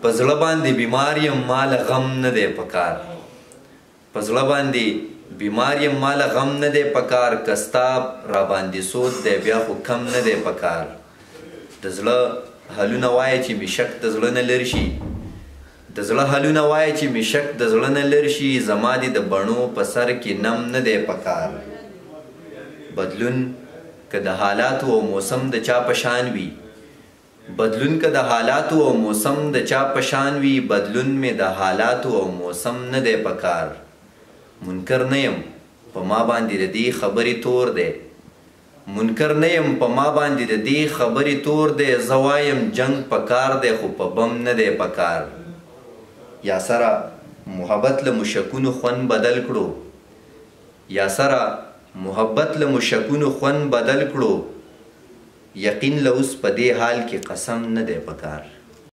په زړه باندې بیمار یم مال غم نه دی پکار په زړه باندې بیمار یم مال غم نه دی پکار که ستا راباندې سود دی بیا خو کم نه دی پکار د زړه حلونه وایه چې مې شک د زړه نه لرې شي د زړه حلونه وایه چې مې شک د زړه نه لرې شي زما دې د بڼو په سر کې نم نه دی پکار بدلون که د حالاتو او موسم د چا په شان وي بدلون که د حالاتو او موسم د چا په شان وي بدلون مې د حالاتو او موسم نه دی پکار منکر نه یم په ما باندې د دې خبرې تور دی منکر نه یم په ما باندې د دې خبرې تور دی زه وایم جنګ پکار دی خو په بم نه دی پکار یا سره محبت له مشکونو خوند بدل کړو یا سره محبت له مشکونو خوند بدل کړو یقین له اوس په دې حال کې قسم نه دی پکار